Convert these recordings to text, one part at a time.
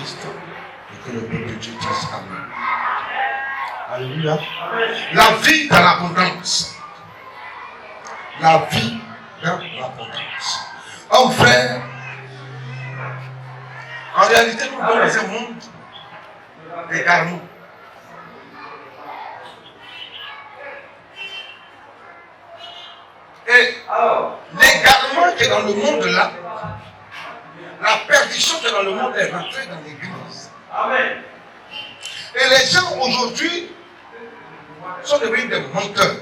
Christ. Et que le peuple de Dieu dise Amen. Alléluia. La vie dans l'abondance. La vie dans l'abondance. Oh frère, en réalité, nous sommes dans un monde d'égarement. Et l'égarement qui est dans le monde là, la perdition qui est dans le monde est rentrée dans l'église. Amen. Et les gens aujourd'hui sont devenus des menteurs.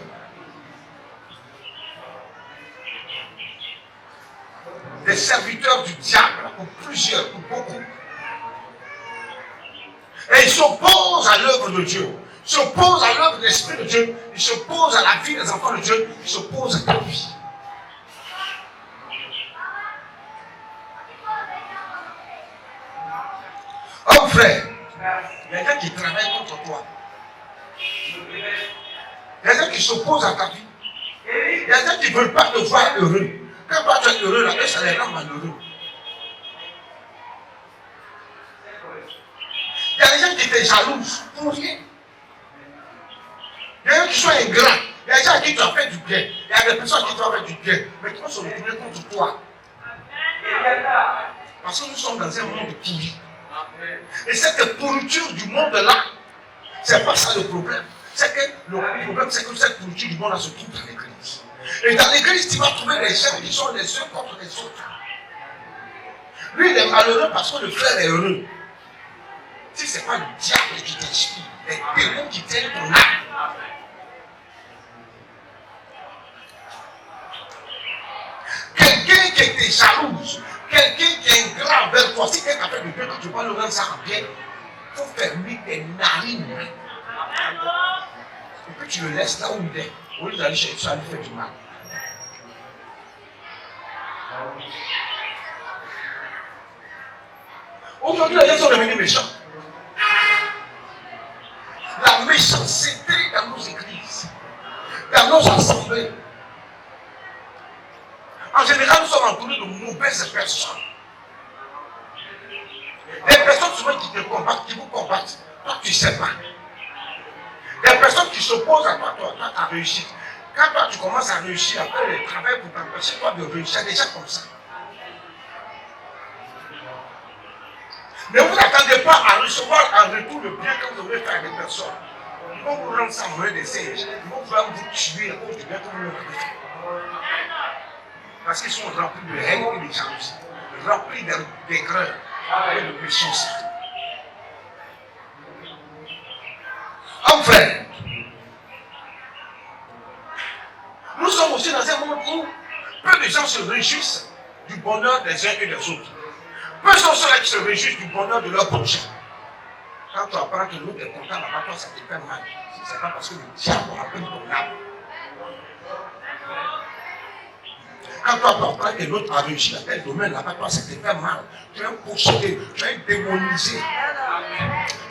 Des serviteurs du diable, pour plusieurs, pour beaucoup. Et ils s'opposent à l'œuvre de Dieu. Ils s'opposent à l'œuvre de l'Esprit de Dieu. Ils s'opposent à la vie des enfants de Dieu. Ils s'opposent à ta vie. Oh frère, il y a des gens qui travaillent contre toi. Il y a des gens qui s'opposent à ta vie. Il y a des gens qui ne veulent pas te voir heureux. Quand toi tu es heureux, là, eux, ça les rend malheureux. Il y a des gens qui te jalousent pour rien. Il y a des gens qui sont ingrats. Il y a des gens à qui tu as fait du bien. Il y a des personnes qui tu as fait du bien. Mais qui vont se retourner contre toi. Parce que nous sommes dans un monde pourri. Et cette pourriture du monde-là, c'est pas ça le problème. C'est que le problème, c'est que cette pourriture du monde-là se trouve dans l'église. Et dans l'église, tu vas trouver des gens qui sont les uns contre les autres. Lui, il est malheureux parce que le frère est heureux. Si ce n'est pas le diable qui t'inspire, les démons qui tiennent ton âme. Quelqu'un qui était jalouse, quelqu'un qui est ingrat envers toi, si quelqu'un fait du bien, quand tu vas le rendre ça en bien, il faut fermer tes narines. Et puis tu le laisses là où il est. Au lieu d'aller chercher ça, lui faire du mal. Aujourd'hui, les gens sont devenus méchants. La méchanceté dans nos églises, dans nos assemblées. En général, nous sommes entourés de mauvaises personnes. Des personnes souvent qui te combattent, qui vous combattent. Toi, tu ne sais pas. Des personnes qui s'opposent à toi, toi, tu as réussi. Quand toi, tu commences à réussir, après le travail pour t'empêcher toi de réussir, des gens comme ça. Ne vous attendez pas à recevoir en retour le bien que vous aurez fait à des personnes. Ils vont vous rendre ça mauvais des sièges. Ils vont vouloir vous tuer à cause du bien que vous leur avez fait. Parce qu'ils sont remplis de haine et de jalousie, remplis d'aigreur et de méchanceté. En frère, nous sommes aussi dans un monde où peu de gens se réjouissent du bonheur des uns et des autres. Peu sont ceux-là qui se réjouissent du bonheur de leur prochain. Quand tu apprends que l'autre est content là-bas, toi ça te fait mal. C'est pas parce que le diable a pris ton âme. Quand toi tu apprends que l'autre a réussi dans tel domaine là-bas, toi ça te fait mal. Tu es possédé, tu es démonisé.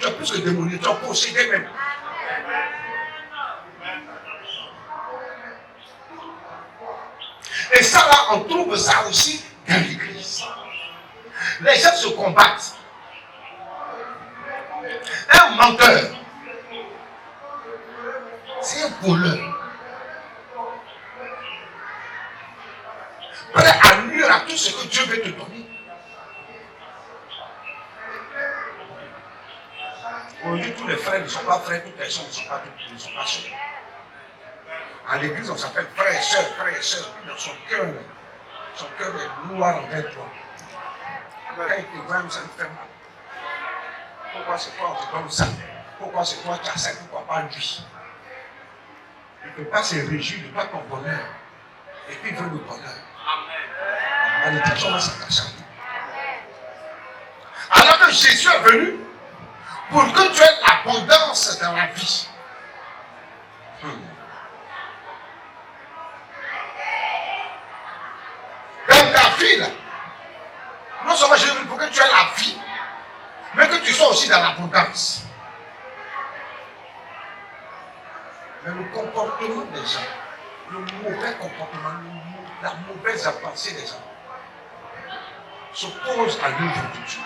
Tu es plus que démonisé, tu es possédé même. Et ça là, on trouve ça aussi dans l'église. Les gens se combattent. Un menteur, c'est un voleur. Prêt à nuire à tout ce que Dieu veut te donner. Aujourd'hui, tous les frères ne sont pas frères, toutes les sœurs ne sont pas sœurs. À l'église, on s'appelle frère et sœur, puis dans son cœur est noir envers toi. Quand il te voit, ça lui fait mal. Pourquoi c'est toi on te donne ça? Pourquoi c'est toi qui as ça? Pourquoi pas lui? Il ne peut pas se réjouir de toi ton bonheur. Et puis il veut le bonheur. La malédiction va s'attacher à lui. Alors que Jésus est venu pour que tu aies l'abondance dans la vie. Dans ta vie, là, non seulement Jésus est venu pour que tu aies la vie, mais que tu sois aussi dans l'abondance. Mais le comportement des gens, le mauvais comportement, la mauvaise pensée des gens s'oppose à l'œuvre de Dieu.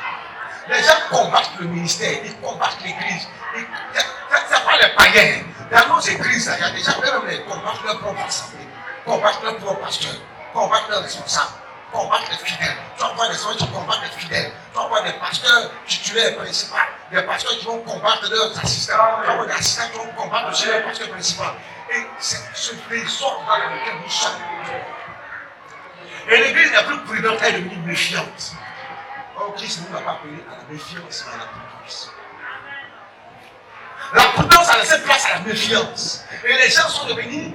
Les gens combattent le ministère, ils combattent l'église. C'est pas les païens. Dans nos églises, il y a des gens qui même combattent leur propre assemblée, combattent leur propre pasteur, combattent leurs responsables, combattent les fidèles. Tu vas voir des gens qui combattent les fidèles. Tu vas voir des pasteurs titulaires principaux, des pasteurs qui vont combattre leurs assistants. Tu vas voir des assistants qui vont combattre aussi leurs pasteurs principaux. Et c'est ce désordre dans lequel nous sommes. Et l'église la plus prudente est devenue méfiante. Or, Christ ne nous a pas appelé à la méfiance, mais à la prudence. La prudence a laissé place à la méfiance. Et les gens sont devenus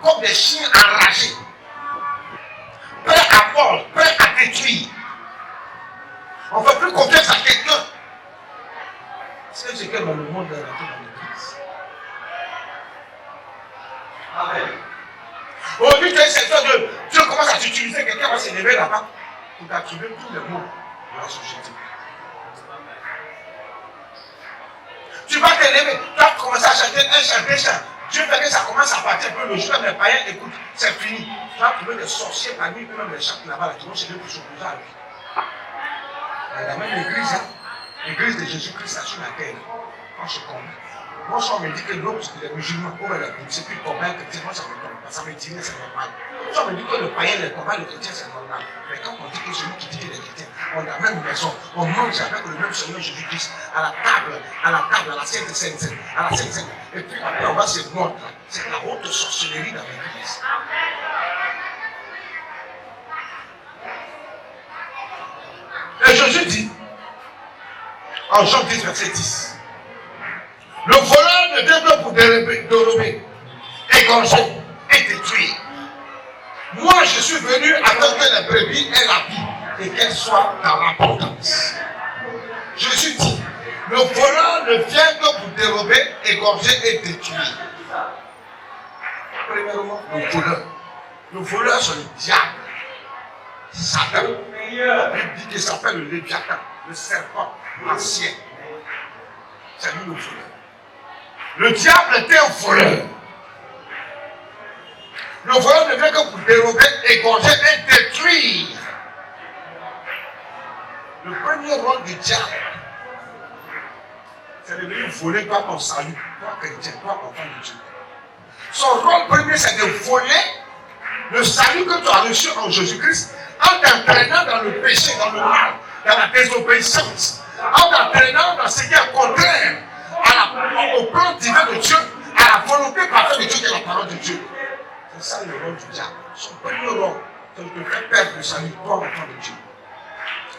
comme des chiens enragés, prêts à mordre, prêts à détruire. On ne fait plus confiance à quelqu'un. C'est ce que dans le monde est rentré dans l'église. Amen. Aujourd'hui, tu es secteur de Dieu commence à t'utiliser, quelqu'un va s'élever là-bas pour t'attribuer tous les mots de la société. Tu vas t'élever, tu vas commencer à chanter un chant, deux chants. Dieu fait que ça commence à partir un peu le jour, les païens écoutent, c'est fini. Tu vas trouver des sorciers parmi eux, même les chants là-bas, qui vont se lever pour s'opposer à lui. La même église, l'église de Jésus-Christ sur la terre, quand je comprends. Moi, si on me dit que l'autre, les musulmans, c'est plus commun que moi, ça me tombe. Ça me dit que c'est normal. Si on me dit que le païen, les combats, le chrétien, c'est normal. Mais quand on dit que celui qui dit que les chrétiens, on a la même maison, on mange avec le même Seigneur Jésus-Christ, à la table, à la Sainte, à la Sainte. Et puis après, on va se mordre. C'est la haute sorcellerie dans l'église. Et Jésus dit, en Jean 10, verset 10, le voleur ne vient que pour dérober, égorger et détruire. Moi, je suis venu afin que la brebis ait la vie et qu'elle soit dans l'abondance. Jésus dit, le voleur ne vient que pour dérober, égorger et détruire. Premièrement, le voleur. Le voleur, c'est le diable. Satan. La Bible dit qu'il s'appelle le Léviathan, le serpent ancien. C'est lui le voleur. Le diable était un voleur. Le voleur ne vient que pour dérober, égorger et détruire. Le premier rôle du diable, c'est de venir voler toi ton salut, toi chrétien, toi enfant de Dieu. Son rôle premier, c'est de voler le salut que tu as reçu en Jésus-Christ en t'entraînant dans le péché, dans le mal, dans la désobéissance, en t'entraînant dans ce qui est contraire au plan divin de Dieu, à la volonté parfaite de Dieu, qui est la parole de Dieu. C'est ça le rôle du diable. Son premier rôle, c'est de te faire perdre le salut, toi, enfant de Dieu.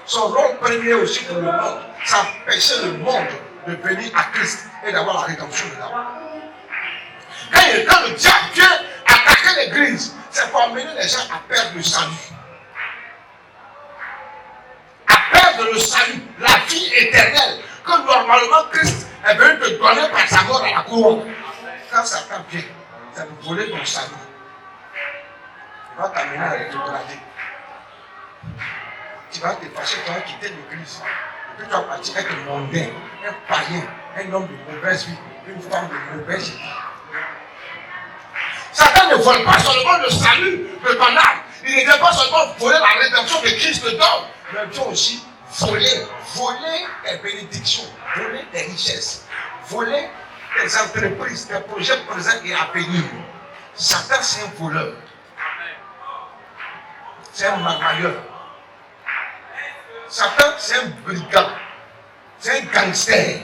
Son rôle premier aussi pour le monde, c'est empêcher le monde de venir à Christ et d'avoir la rédemption de l'âme. Quand le diable vient attaquer l'église, c'est pour amener les gens à perdre le salut. À perdre le salut, la vie éternelle, que normalement Christ est venu te donner par sa mort à la couronne. Quand Satan vient, ça veut voler ton salut. Il va t'amener à rétrograder. Tu vas te fâcher, tu vas quitter l'église. Et puis tu vas partir avec un mondain, un païen, un homme de mauvaise vie, une femme de mauvaise vie. Satan ne vole pas seulement le salut de ton âme. Il ne vient pas seulement voler la rédemption que Christ te donne, mais il vient aussi voler des bénédictions, voler des richesses, voler des entreprises, des projets présents et à venir. Satan, c'est un voleur. C'est un marmailleur. Satan, c'est un brigand. C'est un gangster.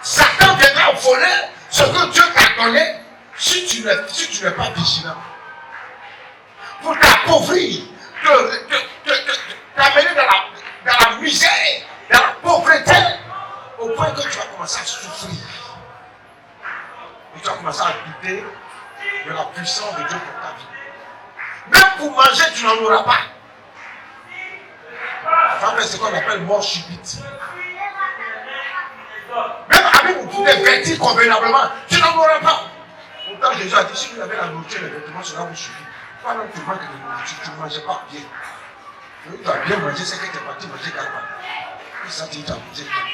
Satan viendra voler ce que Dieu t'a donné si tu n'es pas vigilant. Pour t'appauvrir, t'amener dans la misère, dans la pauvreté, au point que tu vas commencer à souffrir. Et tu vas commencer à douter de la puissance de Dieu pour ta vie. Même pour manger, tu n'en auras pas. Tu vas faire ce qu'on appelle mort subite. Même avec vous pouvez vêtir convenablement, tu n'en auras pas. Pourtant, Jésus a dit, si vous avez la nourriture et les vêtements, cela vous suffit. Pas même tu manques de nourriture, tu ne manges pas bien. Tu as bien mangé, c'est que tu es parti manger quelque part. Et ça, tu as mangé bien.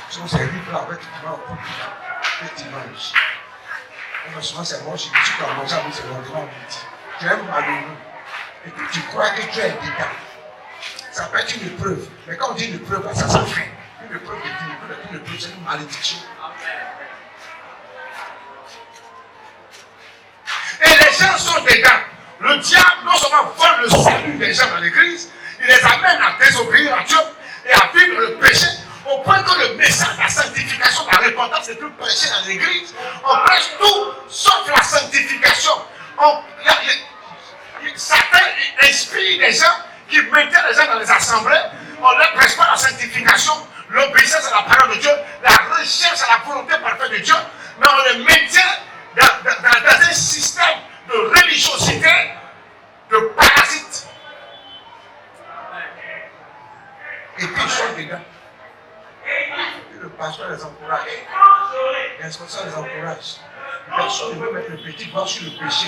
Si on s'est dit, là, avec tu vas au coup, et tu manges. Et souvent, c'est bon, si tu as mangé avec ce lendemain, tu es malheureux. Et puis tu crois que tu es dedans. Ça peut être une épreuve. Mais quand on dit une épreuve, ça s'enfreint. Une épreuve de vie, une épreuve, c'est une malédiction. Et les gens sont dedans. Le diable, non seulement vole le salut des gens dans l'église, il les amène à désobéir à Dieu et à vivre le péché, au point que le message de la sanctification, de la repentance n'est plus prêché dans l'église. On prêche tout sauf la sanctification. Satan inspire des gens qui maintiennent les gens dans les assemblées. On ne leur prêche pas la sanctification, l'obéissance à la parole de Dieu, la recherche à la volonté parfaite de Dieu, mais on les maintient dans un système de religiosité, de parasites. Et puis ils sont dedans. Et le pasteur les encourage. Les responsables les encouragent. Personne ne veut mettre le petit doigt sur le péché.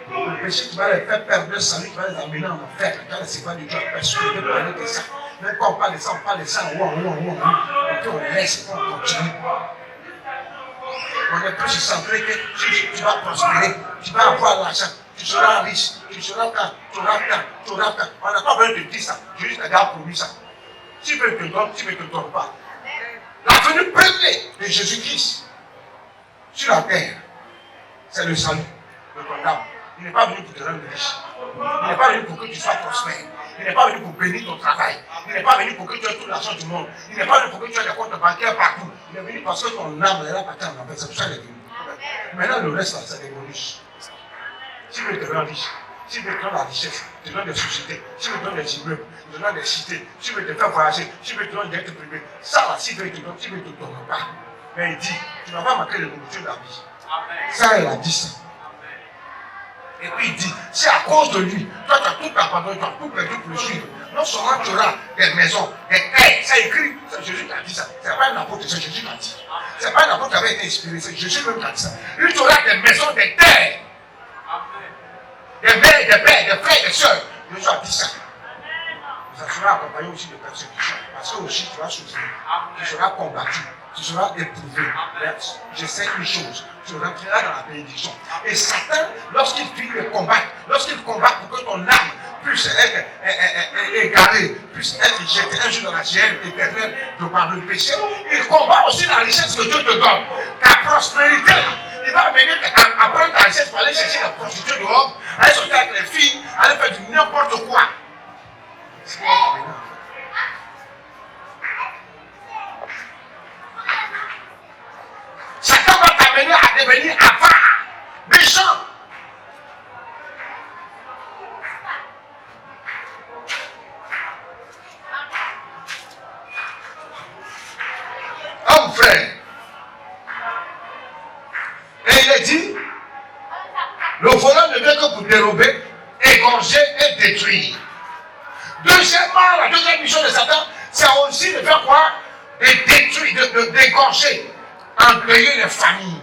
Le péché qui va les faire perdre le salut, qui va les amener en enfer. Quand c'est pas du Dieu, personne ne veut parler de ça. Même quand on parle de ça, on parle de ça. Et puis on laisse et on continue. On est plus centré que tu vas prospérer, tu vas avoir l'argent, tu seras riche, tu seras quand, tu auras quand. On n'a pas besoin de dire ça. Jésus t'a déjà promis ça. Tu veux que tu donnes, tu veux que tu ne donnes pas. La venue première de Jésus-Christ sur la terre, c'est le salut de ton âme. Il n'est pas venu pour te rendre riche. Il n'est pas venu pour que tu sois prospère. Il n'est pas venu pour bénir ton travail. Il n'est pas venu pour que tu aies tout l'argent du monde. Il n'est pas venu pour que tu aies des comptes bancaires partout. Il est venu parce que ton âme est là partie en enfer. C'est pour ça qu'il est venu. Maintenant, le reste, là, c'est des bonus. Si tu veux te rendre riche, si tu veux te rendre la richesse, tu te donnes des sociétés, si tu veux te donner des immeubles, tu te donnes des cités, si tu veux te faire voyager, si tu veux te donner des dettes privées, ça là, si tu veux te donner, tu ne te donnes pas. Mais il dit, tu ne vas pas manquer de nourriture de la vie. Ça, il a dit ça. Et puis il dit, c'est à cause de lui, toi tu as tout abandonné, tu as tout perdu pour le suivre. Non seulement tu auras des maisons, des terres, c'est écrit, c'est Jésus qui a dit ça. Ce n'est pas un apôtre, c'est Jésus qui a dit. Ce n'est pas un apôtre qui avait été inspiré, c'est Jésus même qui a dit ça. Lui, tu auras des maisons, des terres, des mères, des pères, des frères, des soeurs. Jésus a dit ça. Ça sera accompagné aussi de persécutions. Parce que aussi tu vas souffrir, tu seras combattu, tu seras éprouvé. Je sais une chose, tu rentreras dans la bénédiction. Et Satan, lorsqu'il finit de combattre, lorsqu'il combat pour que ton âme puisse être égarée, puisse être jetée un jour dans la chaîne éternelle de par le péché, il combat aussi la richesse que Dieu te donne. Ta prospérité, il va venir apprendre ta richesse pour aller chercher la prostituée dehors, aller sortir avec les filles, aller faire du n'importe quoi. C'est Satan va t'amener à devenir avare, méchant. Homme frère. Et il est dit, le voleur ne vient que pour dérober, égorger et détruire. Deuxièmement, la deuxième mission de Satan, c'est aussi de faire quoi? De détruire, d'égorger, endeuiller les familles.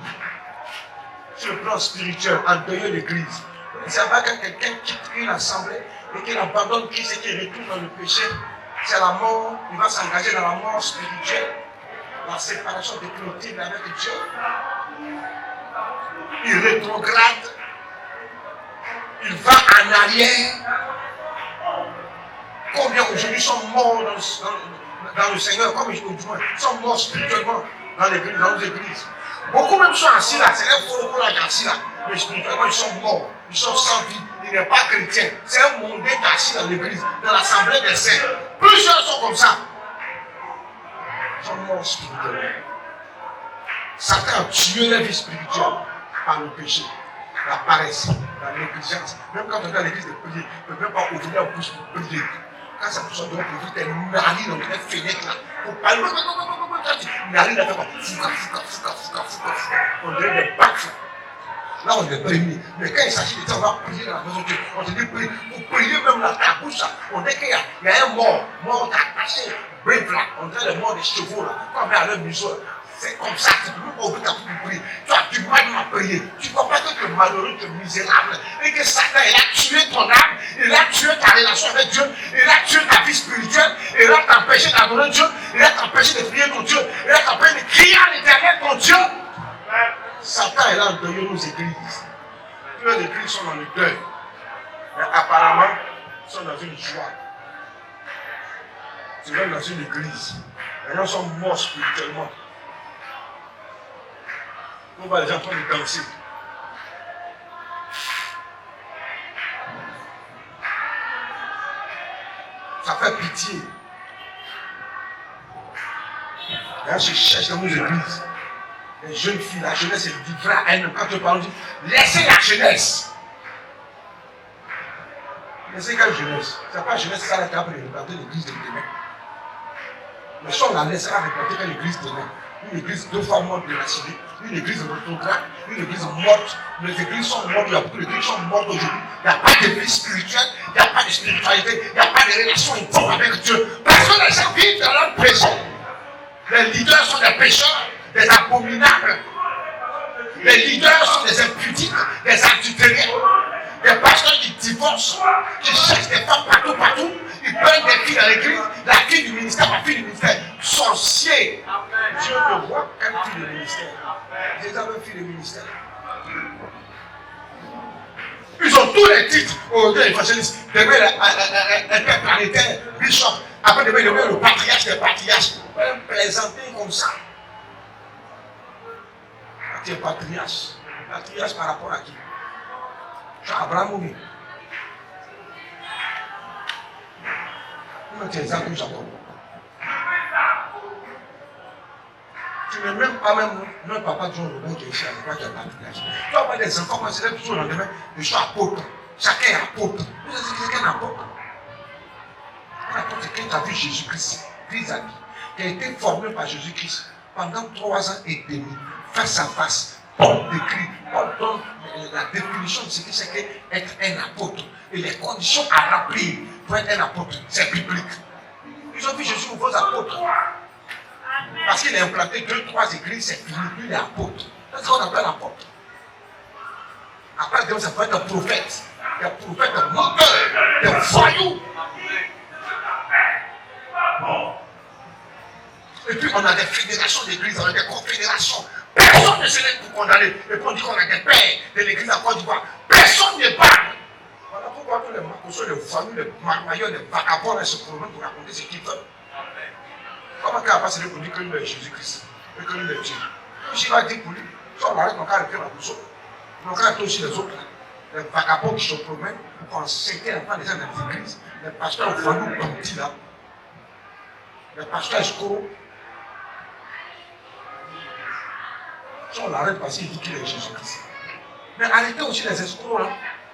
Sur le plan spirituel, endeuiller l'église. Vous ne savez pas quand quelqu'un quitte une assemblée et qu'il abandonne Christ et qu'il retourne dans le péché, c'est la mort, il va s'engager dans la mort spirituelle, la séparation définitive avec Dieu. Il rétrograde, il va en arrière. Combien aujourd'hui sont morts dans le Seigneur, comme du moins, sont morts spirituellement dans l'église, dans nos églises. Beaucoup même sont assis là, c'est un faux pour la assis là, mais spirituellement ils sont morts, ils sont sans vie, il n'est pas chrétien. C'est un mondain qui est assis dans l'église, dans l'assemblée des saints. Plusieurs sont comme ça. Ils sont morts spirituellement. Satan a tué la vie spirituelle par le péché, la paresse, la négligence. Même quand on est dans l'église de prier, on ne peut même pas ouvrir la bouche pour prier. Quand ça pousse, on doit ouvrir tes narines dans les fenêtres là. Pour parler. Narines là, on dirait des bacs. Là, on est prémis. Mais quand il s'agit de ça, on va prier dans la maison de Dieu. On te dit prier. Pour prier même dans ta bouche là, on dit qu'il y a un mort. Mort attaché. Brave là. On dirait le mort des chevaux là. Quand on met à leur museau. C'est comme ça, tu ne peux pas ouvrir ta bouche pour prier. Tu as du mal à prier. Tu ne vois pas que tu es malheureux, tu es misérable. Et que Satan, il a tué ton âme, il a tué ta relation avec Dieu, il a tué ta vie spirituelle, il a t'empêché d'adorer Dieu, il a t'empêché de prier ton Dieu, il a t'empêché de crier à l'éternel ton Dieu. Satan est là en deuil nos églises. Toutes les églises sont dans le deuil. Mais apparemment, ils sont dans une joie. Tu vas dans une église. Les gens sont morts spirituellement. On va les gens en train de danser. Ça fait pitié. Là, je cherche dans nos églises. Les jeunes filles, la jeunesse est différente à elle-même. Quand tu parles, on dit laissez la jeunesse. Laissez quelle jeunesse? C'est pas la jeunesse, c'est ça la table de regarder l'église de demain. Mais si on la laissera regarder quelle église demain. Une église deux fois morte de la cité, une église rétrograde, une église morte. Les églises sont mortes, il y a beaucoup d'églises qui sont mortes aujourd'hui. Il n'y a pas de vie spirituelle, il n'y a pas de spiritualité, il n'y a pas de relation intime avec Dieu. Parce que les gens vivent dans leur péché. Les leaders sont des pécheurs, des abominables. Les leaders sont des impudiques, des adultériens. Des pasteurs qui divorcent, qui cherchent des femmes partout. Ils prennent des filles dans l'église, la fille du ministère, la fille du ministère. Sorcier. Dieu te voit comme fille du ministère. Jésus avait fille du ministère. Ils ont tous les titres. Aujourd'hui, l'évangéliste, demain, interplanétaire, bishop. Après, demain, le patriarche des patriarches. On va plaisanter comme ça. Tu es patriarche. Patriarche par rapport à qui? Abraham oui. Tu es Isaac ou Jacob. Tu n'es même pas notre papa John Robin qui est ici avec toi qui est patriarche. Tu vas avoir des enfants, moi c'est toujours le lendemain, je suis apôtre. Chacun est apôtre. Vous savez c'est qu'un apôtre. Un apôtre, c'est quelqu'un qui a vu Jésus-Christ, vis-à-vis, qui a été formé par Jésus-Christ pendant 3 ans et demi, face à face. Paul décrit, Paul donne la définition de ce que c'est qu'être un apôtre et les conditions à remplir pour être un apôtre. C'est biblique. Ils ont vu Jésus aux vos apôtres. Parce qu'il a implanté 2-3 églises, c'est fini. Lui, il est apôtre. C'est ce qu'on appelle apôtre. Après, Dieu, ça peut être un prophète. Des prophètes menteurs, des voyous. Et puis, on a des fédérations d'églises, on a des confédérations. Personne ne se lève pour condamner. Et puis on dit qu'on a des pères de l'église à Côte d'Ivoire. Personne ne parle. Voilà pourquoi tous les macossos, les familles, les marmailleurs, les vagabonds se promènent pour raconter ce qu'ils veulent. Comment qu'à passer pour dire que lui est Jésus-Christ et que lui est Dieu? Si il va dire pour lui, si on arrête, on va arrêter la boussole. On va arrêter aussi les autres. Les vagabonds qui se promènent pour qu'on s'inquiète pas des gens dans les églises. Les pasteurs familles bandits là. Les pasteurs escrocs. Si on l'arrête parce qu'il dit qu'il est Jésus-Christ. Mais arrêtez aussi les escrocs là.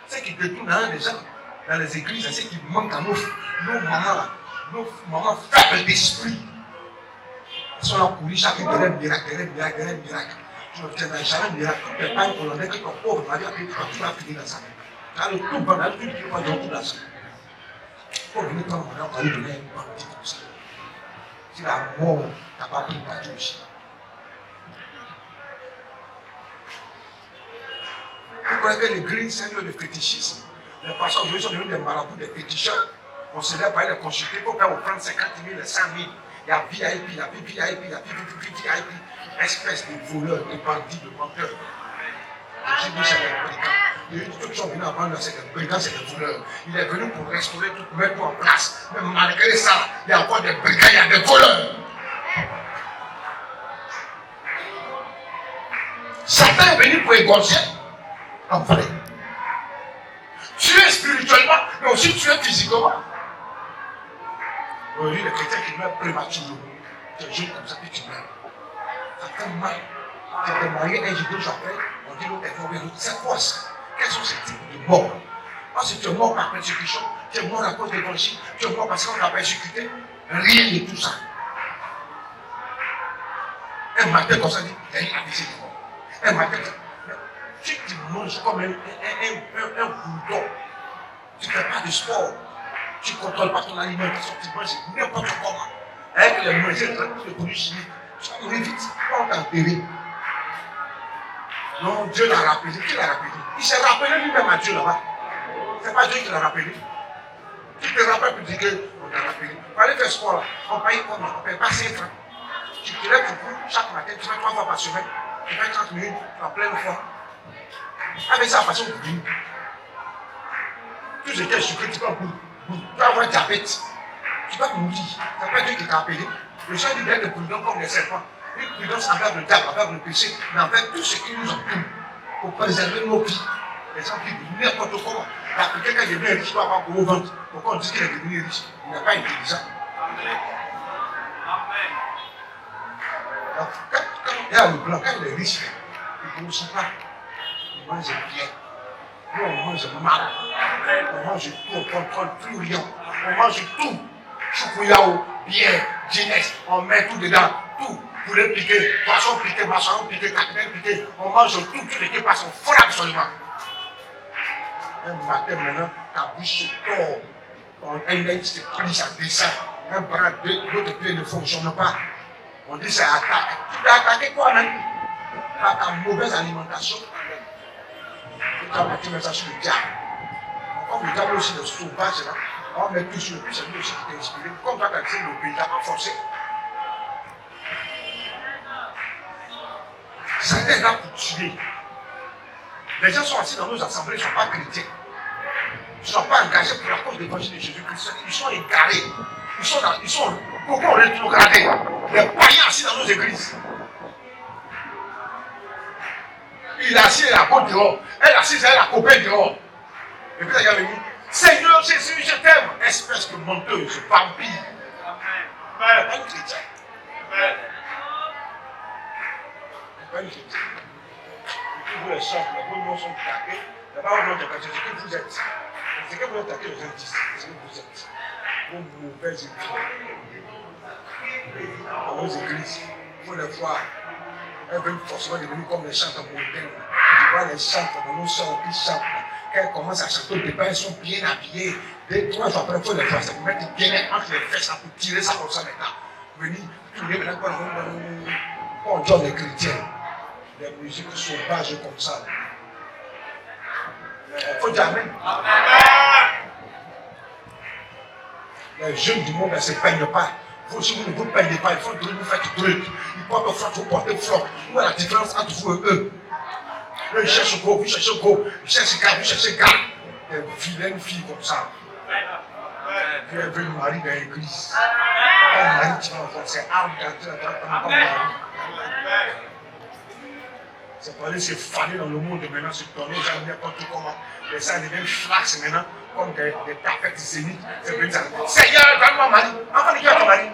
Ceux qui détournent les gens dans les églises, c'est ceux qui manquent à nos mamans là. Nos mamans faibles d'esprit. Ils sont là pour lui, chacun de leur miracle. Tu n'obtiendras jamais un miracle. Tu n'es pas un Hollandais qui est pauvre, tu vas finir dans sa main. Car le tout banal, tu ne peux pas donner tout dans ça. Pour venir prendre mon nom, on va lui donner un bandit comme ça. Si la mort n'a pas pris par Dieu aussi. Vous croyez que l'église, c'est un lieu de fétichisme. Les pasteurs aujourd'hui sont devenus des marabouts, des féticheurs. On se lève à aller les consulter pour faire offrande 50 000 et 100 000. Il y a VIP, il y a VIP, il y a VIP, espèce de voleurs, de bandits, de menteurs. J'ai dit c'est des brigands. Il y a eu ceux qui sont venus avant, c'est des brigands, c'est des voleurs. Il est venu pour restaurer tout, mettre tout en place. Mais malgré ça, il y a encore des brigands, il y a des voleurs. Satan est venu pour égorger. En vrai. Tu es spirituellement, mais aussi tu es physiquement. Aujourd'hui, les chrétiens qui meurent prématurément, des jeunes comme ça, puis tu meurs. Ça fait mal. Tu es marié un jour, 2 jours après, on dit l'autre est mort. C'est quoi ça? Quels sont ces types de morts? Parce que tu es mort par persécution, tu es mort à cause des l'évangile, tu es mort parce qu'on t'a persécuté. Rien de tout ça. Un matin comme ça, dit, il y a une avisée de mort. Un matin, tu te manges comme un bouton. Tu ne fais pas de sport. Tu ne contrôles pas ton alimentation. Tu manges n'importe comment. Avec les manger, le produit chimique. Tu vas mourir vite. On t'a enterré. Non, Dieu l'a rappelé. Qui l'a rappelé? Il s'est rappelé lui-même à Dieu là-bas. Ce n'est pas Dieu qui l'a rappelé. Tu te rappelles pour dire qu'on t'a rappelé. Pour aller faire sport là, on paye combien? On ne paye pas 5 francs. Tu te lèves, tu cours chaque matin, tu fais 3 fois par semaine. Tu fais 30 minutes, tu vas plein de fois. Avec ça, façon de vivre. Tout ce qui est sucré, tu peux en bout. Tu vas avoir diabète. Tu vas mourir. C'est pas Dieu qui t'a appelé. Le Seigneur dit d'être prudent comme les serpents. Une prudence envers le diable, envers le péché, mais envers tout ce qui nous entoure. Pour préserver nos vies. Les gens qui disent n'importe comment. Quelqu'un qui est bien riche doit avoir gros ventre. Pourquoi on dit qu'il est devenu riche? Il n'est pas intelligent. Quand il y a le blanc, quand il est riche, il ne mange pas. Il mange bien. Nous, on mange mal. On mange tout, on ne contrôle plus rien. On mange tout. Choukouyaou, bien, jeunesse, on met tout dedans. Tout. Poulet piqué, poisson piqué, maçon piqué, cacnelle piqué. On mange tout. Tout l'équipe passe, on fout absolument. Un matin maintenant, ta bouche se tord. Un œil se plie, ça descend. Un bras, l'autre pied ne fonctionne pas. On dit c'est attaque. Tu dois attaquer quoi même? Par ta mauvaise alimentation. Tu dois mettre ça sur le diable. Comme le diable aussi, le sauvage là, on met tout sur le pied, c'est lui aussi qui t'a inspiré. Comme toi, tu as créé le pays, tu n'as pas forcé. Satan est là pour tuer. Les gens sont assis dans nos assemblées, ils ne sont pas chrétiens. Ils ne sont pas engagés pour la cause de l'évangile de Jésus-Christ. Ils sont égarés. Ils sont beaucoup rétrogradés. Les païens assis dans nos églises. Il est assis à la côte dehors. Elle est assise à la copaine dehors. Et puis il a venu. Seigneur Jésus, je t'aime. Espèce de menteuse, vampire. Amen. Pas une chrétienne. Amen. Pas une chrétienne. Et puis vous les chantez, vos noms sont taqués. D'abord, vous n'êtes pas ce que vous êtes. C'est que vous êtes taqués, les gens disent. C'est ce que vous êtes. Vos mauvaises églises. Dans nos églises, il faut les voir. Elles veulent forcément devenir comme les chanteurs modernes. Tu vois les chanteurs dans nos sœurs qui chantent. Quand elles commencent à chanter au départ, elles sont bien habillées. 2-3 jours après, il faut les voir. C'est pour mettre bien entre les fesses pour tirer ça comme ça maintenant. Venir tourner maintenant quand on donne les chrétiens. Les musiques sauvages comme ça. Il faut dire Amen. Les jeunes du monde ne se peignent pas. Si vous ne vous peignez pas, il faut que vous faites truc. Ils portent flotte, vous portez flotte. Où est la différence entre vous et eux? Eux, ils cherchent gros, vous cherchez gros. Ils cherchent gars, vous cherchez gars. Des vilaines filles comme ça. Puis elles veulent marier dans l'église. Un mari qui va faire ses armes d'entrer comme mari. C'est pour aller se faner dans le monde maintenant, se tourner, j'aime n'importe comment. Les gens deviennent flax maintenant, comme des tapettes zéniths. C'est venu ça. Seigneur, donne-moi un mari. Enfant, qui va te marier?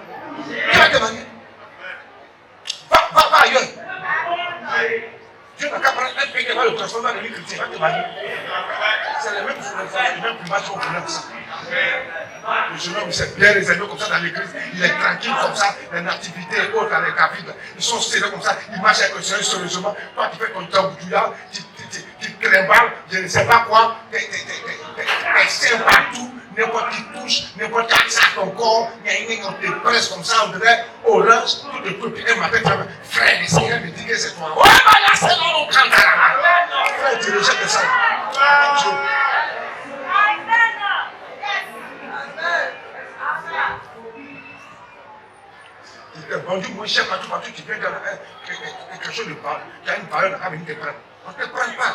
Qui va te marier? Va ailleurs. Dieu n'a qu'à prendre un pays qui va le transformer en une chrétien, va te marier. C'est les mêmes choses, les mêmes primates qu'on connaît ça. Le jeune homme s'est bien réservé comme ça dans l'église, il est tranquille comme ça, les nativités et autres dans les capitales, ils sont serrés comme ça, ils marchent avec le Seigneur sérieusement. Toi tu fais ton tambourilla, tu trimballes, je ne sais pas quoi, tes seins partout, n'importe qui touche, n'importe qui accès à ton corps, on te presse comme ça, on dirait orange, tout de tout, puis un matin tu vas frère, le Seigneur me dit que c'est toi. Ouais, bah là c'est là, on cante là. Frère, tu rejettes ça. Tu t'es vendu moins cher partout, tu viens dans quelque chose de parole, tu as une parole, on va venir te prendre. On ne te prend pas.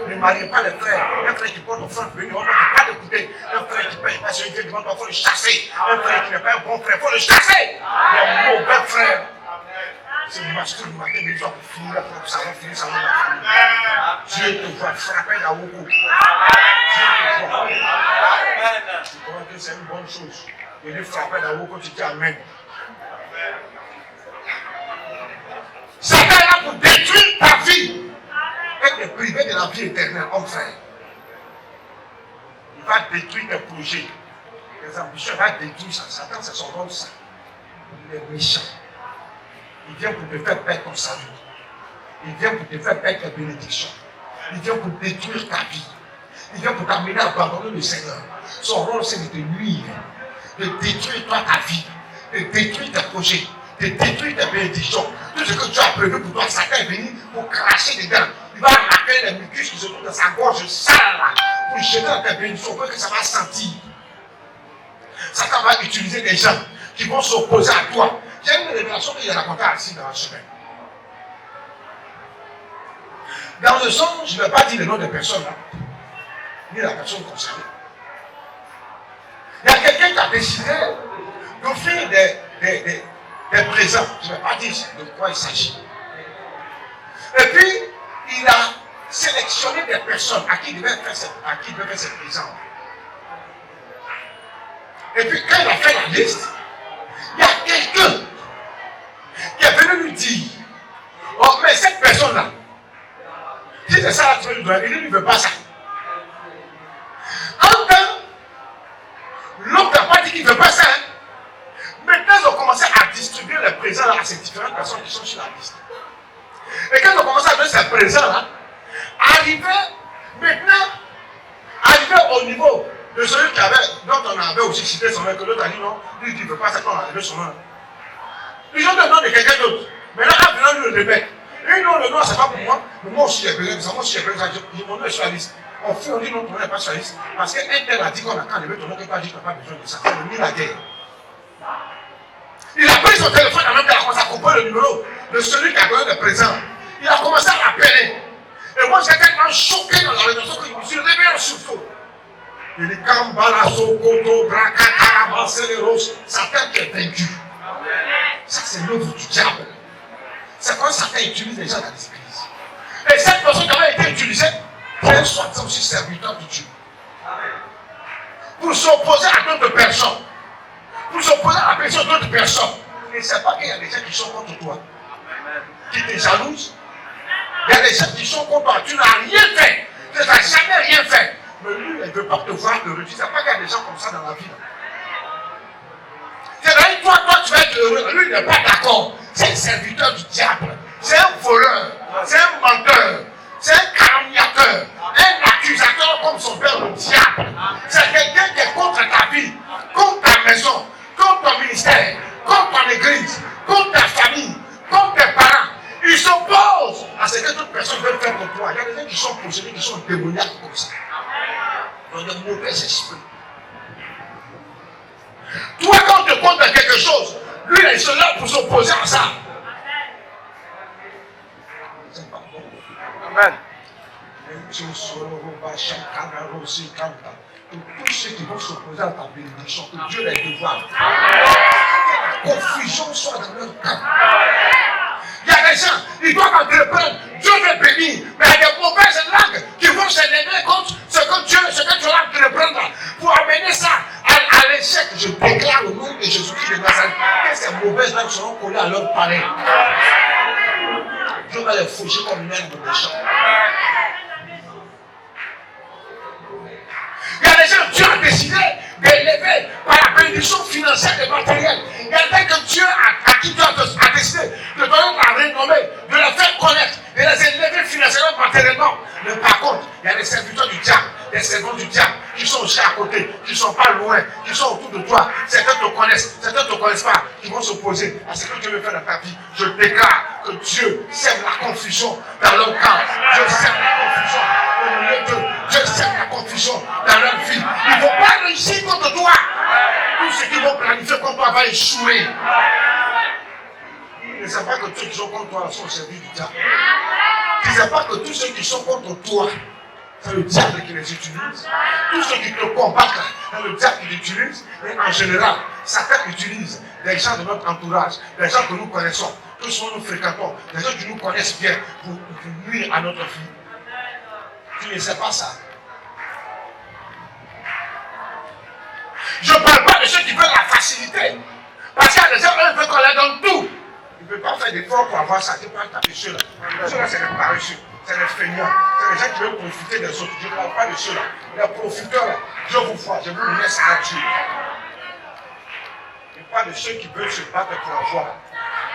Ne mariez pas les frères. Un frère qui porte ton frère venu, on ne peut pas l'écouter. Un frère qui paye pas celui qui demande, il faut le chasser. Un frère qui n'est pas un bon frère, il faut le chasser. Les mauvais frères. C'est le masque du matin, mais ils ont fini la propre, ça va finir, ça va finir. Dieu te voit frapper la Woko. Dieu te voit. Tu comprends que c'est une bonne chose. Et lui frapper la Woko, tu dis Amen. Satan est là pour détruire ta vie. Et te priver de la vie éternelle, homme frère. Il va détruire tes projets. Tes ambitions, il va détruire ça. Satan, c'est son rôle, ça. Il est méchant. Il vient pour te faire perdre ton salut. Il vient pour te faire perdre tes bénédictions. Il vient pour détruire ta vie. Il vient pour t'amener à abandonner le Seigneur. Son rôle, c'est de te nuire, de détruire toi ta vie, de détruire tes projets, de détruire tes bénédictions. Tout ce que tu as prévu pour toi, Satan est venu pour cracher dedans. Il va arracher les mucus qui se trouvent dans sa gorge sale là, pour jeter dans tes bénédictions, pour que ça va sentir. Satan va utiliser des gens qui vont s'opposer à toi. Il y a une révélation qu'il a racontée assis dans la semaine. Dans le songe, je ne vais pas dire le nom des personnes, ni la personne concernée. quelqu'un qui a décidé d'offrir des présents. Je ne vais pas dire de quoi il s'agit. Et puis, il a sélectionné des personnes à qui il devait faire ses présents. Et puis, quand il a fait la liste, il y a quelqu'un qui est venu lui dire, oh, mais cette personne-là, si c'est ça la tu veux lui donner, il ne veut pas ça. L'autre n'a pas dit qu'il ne veut pas ça. Maintenant, ils ont commencé à distribuer les présents à ces différentes personnes qui sont sur la liste. Et quand ils ont commencé à donner ces présents-là, arrivé au niveau de celui dont on avait aussi cité son nom, que l'autre a dit non, lui il ne veut pas ça, qu'on a enlevé son nom. Ils ont donné le nom de quelqu'un d'autre. Maintenant, là, lui le remet. Et non, le nom, c'est pas pour moi, mais moi aussi j'ai besoin de ça, moi aussi j'ai besoin de ça. Mon nom est sur la liste. On dit non, ton nom n'est pas sur la liste. Parce qu'un tel a dit qu'on a qu'à enlever ton nom, quelqu'un a dit qu'on n'a pas besoin de ça. C'est le la guerre. Il a pris son téléphone en même temps, il a commencé à couper le numéro de celui qui a donné le présent. Il a commencé à l'appeler. Et moi, j'étais tellement choqué dans la réunion que je me suis réveillé en sursaut. Il dit Kambala, Sokoto, Braka, Karaba, Céléros, Satan qui est vaincu. Ça, c'est l'œuvre du diable. C'est quand Satan utilise les gens dans les églises. Et cette personne qui avait été utilisée, c'est un soi-disant aussi serviteur de Dieu. Pour s'opposer à d'autres personnes. Pour s'opposer à la personne d'autres personnes. Et c'est pas qu'il y a des gens qui sont contre toi. Qui te jalousent. Il y a des gens qui sont contre toi. Tu n'as rien fait. Tu n'as jamais rien fait. Mais lui, il ne veut pas te voir heureux. Tu ne sais pas qu'il y a des gens comme ça dans la vie. C'est-à-dire, toi, tu vas être heureux. Lui, il n'est pas d'accord. C'est un serviteur du diable. C'est un voleur. C'est un menteur. C'est un calomniateur. Un accusateur comme son père, le diable. C'est quelqu'un qui est contre ta vie, contre ta maison, contre ton ministère, contre ton église, contre ta famille, contre tes parents. Il s'oppose à ce que toute personne veut faire pour toi. Il y a des gens qui sont possédés, qui sont démoniaques comme ça. Dans de mauvais esprits. Toi, quand tu te comptes à quelque chose, lui, il est là pour s'opposer à ça. C'est pas bon. Amen. Pour tous ceux qui vont s'opposer à ta bénédiction, que Dieu les dévoile. Que la confusion soit dans leur camp. Il y a des gens, ils doivent entreprendre, Dieu veut bénir, mais il y a des mauvaises langues qui vont s'élever contre ce que Dieu va entreprendre pour amener ça à l'échec. Je déclare au nom de Jésus-Christ de Nazareth que ces mauvaises langues seront collées à leur palais. Dieu va les faucher comme une herbe de champ. Il y a des gens, Dieu a décidé d'élever par la bénédiction financière et matérielle. Il y a des gens que Dieu à qui Dieu a décidé de donner la renommée, de les faire connaître, de les élever financièrement, matériellement. Mais par contre, il y a des serviteurs du diable, des servants du diable, qui sont aussi à côté, qui ne sont pas loin, qui sont autour de toi. Certains te connaissent, certains ne te connaissent pas, qui vont s'opposer à ce que Dieu veut faire dans ta vie. Je déclare que Dieu sème la confusion dans leur camp. Dieu sème la confusion au milieu d'eux. Dieu sème la confusion dans leur vie. Ils ne vont pas réussir contre toi. Tout ce qu'ils vont planifier contre toi va échouer. Tu ne sais pas que tous ceux qui sont contre toi sont au service du diable. Tu ne sais pas que tous ceux qui sont contre toi, c'est le diable qui les utilise. Tous ceux qui te combattent, c'est le diable qui les utilise. Et en général, Satan utilise des gens de notre entourage, des gens que nous connaissons, tous ceux que nous fréquentons, des gens qui nous connaissent bien pour nuire à notre vie. Tu ne sais pas ça. Je ne parle pas de ceux qui veulent la facilité. Parce qu'il y a des gens qui veulent qu'on leur donne tout. Ils ne peuvent pas faire d'efforts pour avoir ça. Je ne parle pas de ceux-là. Ceux-là, c'est les paresseux. C'est les feignants. C'est les gens qui veulent profiter des autres. Je ne parle pas de ceux-là. Les profiteurs, là, je vous vois. Je vous laisse à Dieu. Je parle de ceux qui veulent se battre pour avoir.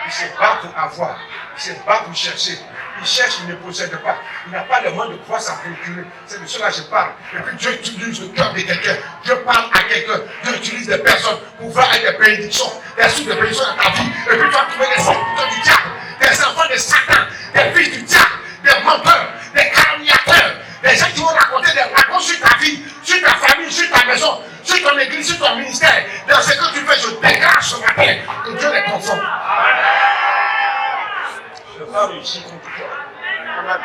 Ils se battent pour avoir. Ils se battent pour chercher. Ils cherchent, ils ne possèdent pas. Il n'a pas le moyen de pouvoir s'en procurer. C'est de cela que je parle. Et puis Dieu utilise le cœur de quelqu'un. Dieu parle à quelqu'un. Dieu utilise des personnes pour voir avec des bénédictions, des sources de bénédictions dans ta vie. Et puis tu vas trouver des serviteurs du diable, des enfants de Satan, des fils du diable, des menteurs, des calomniateurs, des gens qui vont raconter des racontes sur ta vie, sur ta famille, sur ta maison, sur ton église, sur ton ministère. Dans ce que tu fais, je déclare ce matin que Dieu les conforme. Je ne vais pas réussir contre toi. Amen.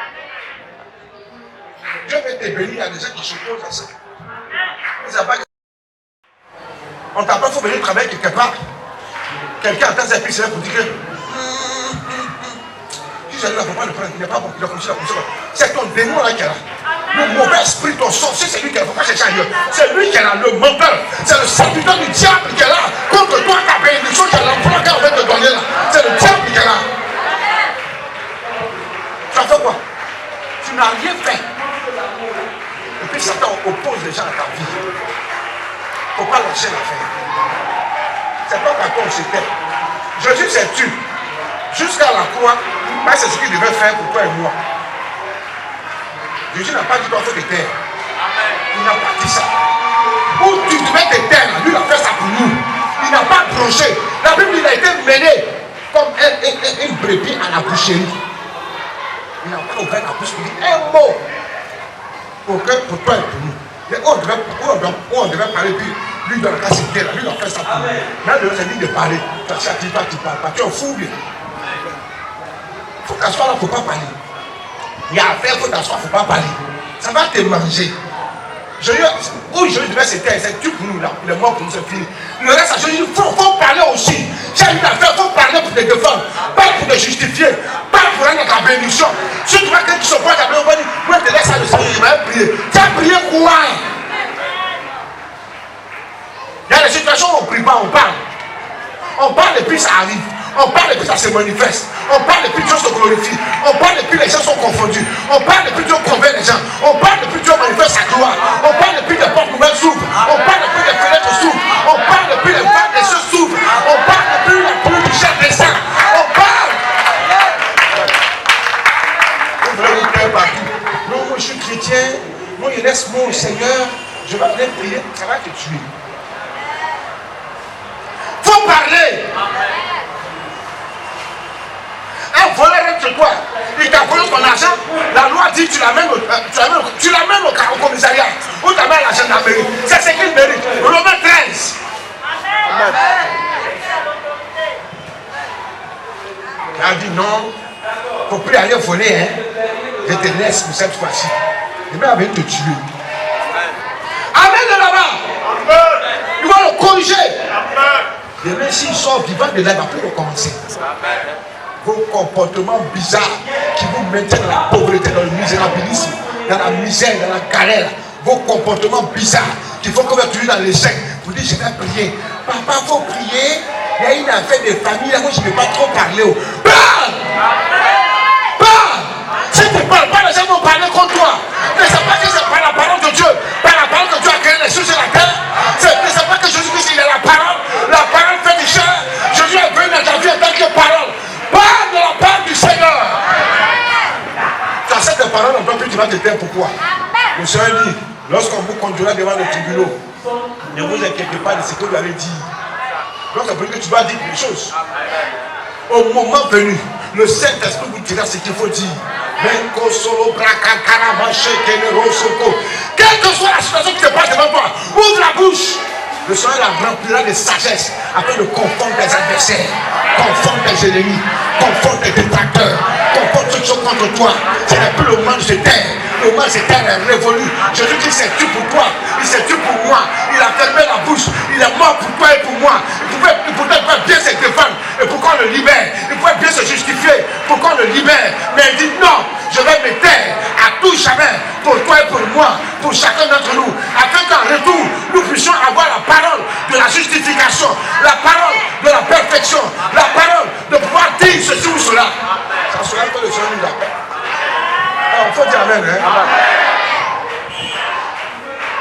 Dieu veut te bénir, il y a des gens qui s'opposent à ça. On t'appelle, il faut venir travailler quelque part. Quelqu'un entend ça et puis c'est là pour dire que si j'allais là, il ne faut pas le prendre, il n'est pas bon, il a commencé la commission. C'est ton démon là qui est là. Le mauvais esprit, ton sorcier, c'est lui qui est là. Il ne faut pas chercher ailleurs. C'est lui qui est là, le menteur. C'est le serviteur du diable qui est là. Contre toi, ta bénédiction, qui est l'emploi qu'on va te donner là. C'est le diable qui est là. Tu as fait quoi? Tu n'as rien fait. Et puis Satan oppose les gens à ta vie. Il ne faut pas lâcher l'affaire. C'est pas par contre c'était. Jésus s'est tué jusqu'à la croix. C'est ce qu'il devait faire pour toi et moi. Jésus n'a pas dit toi faut te taire. Il n'a pas dit ça. Où tu devais te taire, lui il a fait ça pour nous. Il n'a pas approché. La Bible il a été mené comme une brebis à la boucherie. Il n'a pas ouvert la bouche pour dire un mot pour toi et pour nous. Où on devait parler, puis lui dans la cas c'était là, lui il a fait ça pour nous. Là le Seigneur dit de parler. Tu parles pas, tu es fou bien. Il faut t'asseoir là, il ne faut pas parler. Il y a affaire, il faut t'asseoir, il ne faut pas parler. Ça va te manger. Où je devais se taire, c'est tout pour nous là, il est mort pour nous, c'est fini. Le reste, il faut parler aussi. J'ai une affaire, il faut parler pour te défendre, pas pour te justifier, pas pour aller dans ta bénédiction. Si tu vois que tu se pointes à on va dire, moi je te laisse ça le Seigneur, je vais prier. Tu as prié quoi? Il y a des situations où on ne prie pas, on parle. On parle et puis ça arrive. On parle et puis ça se manifeste. On parle et puis Dieu se glorifie. On parle et puis les gens sont confondus. On parle et puis Dieu convainc les gens. On parle et puis Dieu manifeste sa gloire. On parle et puis les portes nouvelles s'ouvrent. On parle et puis les fenêtres s'ouvrent. On parle et puis les vagues des cieux s'ouvrent. On parle et puis la pluie du ciel descend. On parle. Vous voulez vous plaire partout. Non, moi je suis chrétien. Moi je laisse mon Seigneur. Je vais venir prier. Ça va te tuer. Faut parler. Un voleur rentre chez toi, il t'a volé ton argent, la loi dit que tu l'amènes au commissariat ou tu l'amènes à la gendarmerie. C'est ce qu'il mérite. Romains 13. Amen. Il a dit non, il ne faut plus aller voler. Hein. Je te laisse pour cette fois-ci. Il va venir te tuer. Amène de là-bas. Il va le corriger. Demain, s'il sort vivant de là, il va plus recommencer. Vos comportements bizarres qui vous maintiennent dans la pauvreté, dans le misérabilisme, dans la misère, dans la galère. Vos comportements bizarres qui font que vous êtes toujours dans l'échec. Vous dites, je vais prier. Papa, il faut prier. Il y a une affaire de famille là où je ne peux pas trop parler. Parle! Parle! Si tu ne parles pas, les gens vont parler contre toi. Ne sais pas que c'est par la parole de Dieu. Par la parole que Dieu a créé les cieux sur la terre. Ne sais pas que Jésus-Christ il est la parole. La parole fait du chair. Jésus est venu dans ta vie en tant que parole. Parle de la part du Seigneur. Tu as cette parole en tant que tu vas te taire. Pourquoi? Le Seigneur dit, lorsqu'on vous conduira devant le tribunal, ne vous inquiétez pas de ce que vous allez dire. Donc ça veut dire que tu dois dire des choses. Au moment venu, le Saint-Esprit vous dira ce qu'il faut dire. Quelle que soit la situation qui se passe devant toi, ouvre la bouche. Le Seigneur la remplira de sagesse afin de confondre tes adversaires, confondre tes ennemis, confondre tes détracteurs, confondre ceux qui sont contre toi. Ce n'est plus le moment de se taire. Le moment de se taire est révolu. Jésus-Christ s'est tué pour toi, il s'est tué pour moi, il a fermé la bouche, il est mort pour toi et pour moi. Il pouvait bien se défendre et pour qu'on le libère. Il pouvait bien se justifier pour qu'on le libère. Mais il dit non, je vais me taire à tout jamais pour toi et pour moi, pour chacun d'entre nous, afin qu'en retour, nous puissions avoir la parole de la justification, la parole de la perfection, la parole de pouvoir dire ceci ou cela. Ça sera que le Seigneur nous appelle. Il faut dire amen. Hein?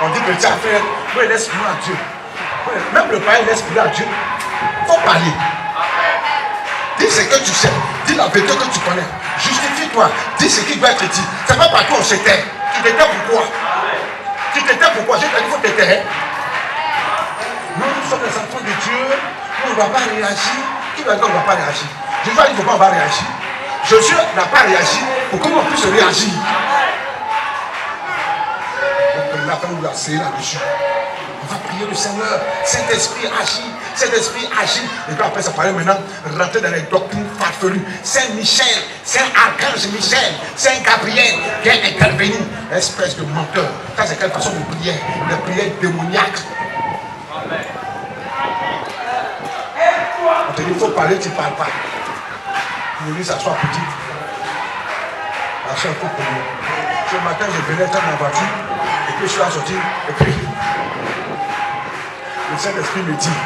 On dit petit affaire, oui, laisse prier à Dieu. Même le païen laisse prier à Dieu. Il faut parler. Dis ce que tu sais. Dis la vérité que tu connais. Justifie-toi. Dis ce qui doit être dit. C'est pas partout on se tait. Tu te tais pourquoi? Tu te tais pourquoi? J'ai dit qu'il faut te taire. Nous sommes les enfants de Dieu. Nous, on ne va pas réagir. Qui va dire qu'on ne va pas réagir? Jésus a dit qu'il ne faut pas réagir. Jésus n'a pas réagi pour comment on puisse réagir. Donc là, quand vous asseyez là-dessus, on va prier le Seigneur. Saint-Esprit agit, Saint-Esprit agit. Et puis après ça parlait maintenant, rentrer dans les doctrines farfelues. Saint-Michel, Saint-Archange Michel, Saint-Gabriel vient intervenir. Espèce de menteur. Ça c'est quelle façon de prière? De prière démoniaque. Il faut parler, tu ne parles pas. Il dit s'asseoir petit. La soeur, il faut prier. Ce matin, je venais dans ma voiture, et puis je suis sorti, et puis le Saint-Esprit me dit,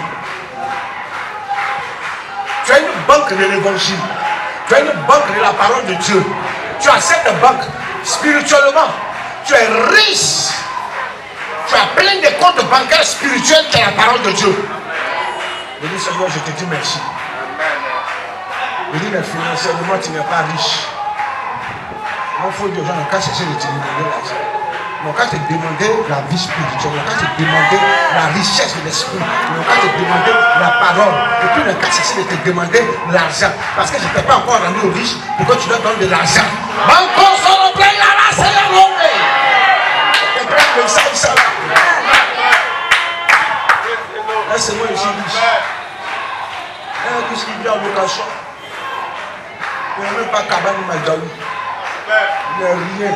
tu as une banque de l'évangile, tu as une banque de la parole de Dieu, tu as cette banque spirituellement, tu es riche, tu as plein de comptes bancaires spirituels qui est la parole de Dieu. Je dis Seigneur, je te dis merci. Je dis mais financièrement tu n'es pas riche. Il faut dire aux gens, quand chercher de te demander l'argent. Donc quand te demander la vie spirituelle, quand te demander la richesse de l'esprit, quand te demander la parole, et puis le cas chercher de te demander l'argent. Parce que je ne t'ai pas encore rendu riche pour que tu leur donnes de l'argent. Laissez-moi ici riche. Qu'est-ce qui vient en location? Il n'y a même pas cabane ni Majaou. Il n'y a rien.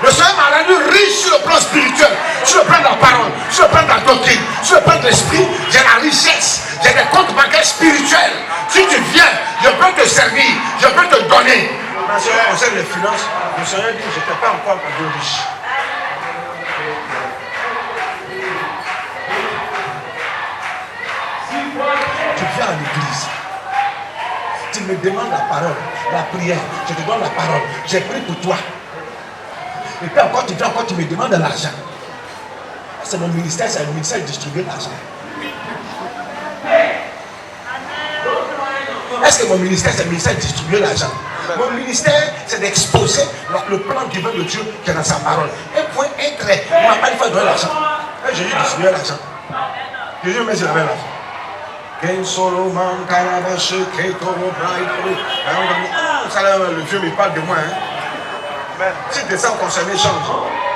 Le Seigneur m'a rendu riche sur le plan spirituel, sur le plan de la parole, sur le plan de la doctrine, sur le plan de l'esprit. J'ai la richesse, j'ai des comptes bancaires spirituels. Si tu viens, je peux te servir, je peux te donner. Mais si on concerne les finances, le Seigneur dit, je ne t'ai pas encore rendu riche. Tu viens à l'église, tu me demandes la parole, la prière, je te donne la parole, j'ai pris pour toi. Et puis encore tu viens, encore tu me demandes de l'argent. C'est mon ministère, c'est le ministère de distribuer l'argent. Est-ce que mon ministère, c'est le ministère de distribuer l'argent? Mon ministère, c'est d'exposer le plan divin de Dieu qui est dans sa parole. Un point, un trait. On m'a pas dit qu'il faut donner l'argent. Jésus distribuait l'argent. Jésus met sur la main l'argent. Le vieux me parle de moi. Si tu descends concerné, change.